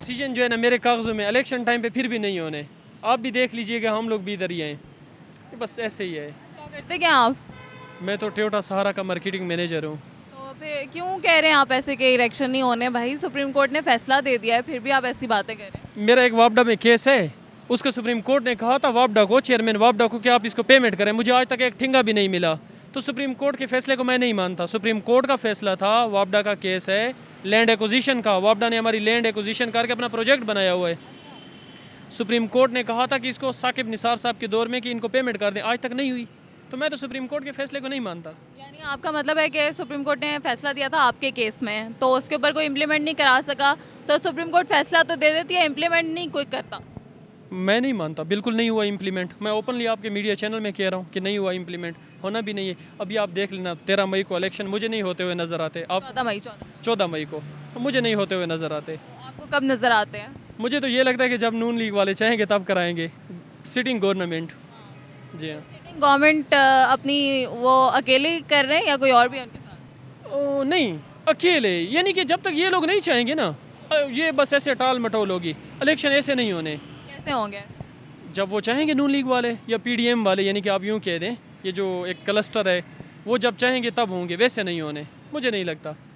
Decision जो है ना मेरे कागज़ों में, इलेक्शन टाइम पे फिर भी नहीं होने। आप भी देख लीजिएगा, हम लोग भी इधर ही हैं, बस ऐसे ही है। क्या करते क्या आप? मैं तो टोयोटा सहारा का मार्केटिंग मैनेजर हूँ। तो फिर क्यों कह रहे हैं आप ऐसे कि इलेक्शन नहीं होने? भाई सुप्रीम कोर्ट ने फैसला दे दिया है, फिर भी आप ऐसी बातें कह रहे हैं। मेरा एक वापडा में केस है, उसको सुप्रीम कोर्ट ने कहा था वापडा को, चेयरमैन वापडा को, कि आप इसको पेमेंट करें। मुझे आज तक एक ठिंगा भी नहीं मिला, तो सुप्रीम कोर्ट के फैसले को मैं नहीं मानता। सुप्रीम कोर्ट का फैसला था, वापडा का केस है लैंड एक्विजिशन का। वापडा ने हमारी लैंड एक्विजिशन करके अपना प्रोजेक्ट बनाया हुआ है। सुप्रीम कोर्ट ने कहा था कि इसको साकिब निसार साहब के दौर में कि इनको पेमेंट कर दें, आज तक नहीं हुई, तो मैं तो सुप्रीम कोर्ट के फैसले को नहीं मानता। यानी आपका मतलब है कि सुप्रीम कोर्ट ने फैसला दिया था आपके केस में, तो उसके ऊपर कोई इम्प्लीमेंट नहीं करा सका, तो सुप्रीम कोर्ट फैसला तो दे देती है, इम्प्लीमेंट नहीं कोई करता। मैं नहीं मानता, बिल्कुल नहीं हुआ इम्प्लीमेंट। मैं ओपनली आपके मीडिया चैनल में कह रहा हूँ कि नहीं हुआ इम्प्लीमेंट, होना भी नहीं है। अभी आप देख लेना, 13 मई को इलेक्शन मुझे नहीं होते हुए नज़र आते। आप 14 मई को मुझे नहीं होते हुए नज़र आते। आपको कब नज़र आते हैं? मुझे तो ये लगता है कि जब नून लीग वाले चाहेंगे तब कराएंगे, सिटिंग गवर्नमेंट। जी हाँ। सिटिंग गवर्नमेंट अपनी वो अकेले ही कर रहे हैं या कोई और भी है उनके साथ? ओ नहीं, अकेले, यानी कि जब तक ये लोग नहीं चाहेंगे ना, ये बस ऐसे टाल मटोल होगी। इलेक्शन ऐसे नहीं होने। कैसे होंगे? जब वो चाहेंगे नून लीग वाले या पीडीएम वाले, यानी कि आप यूँ कह दें, ये जो एक क्लस्टर है, वो जब चाहेंगे तब होंगे, वैसे नहीं होने, मुझे नहीं लगता।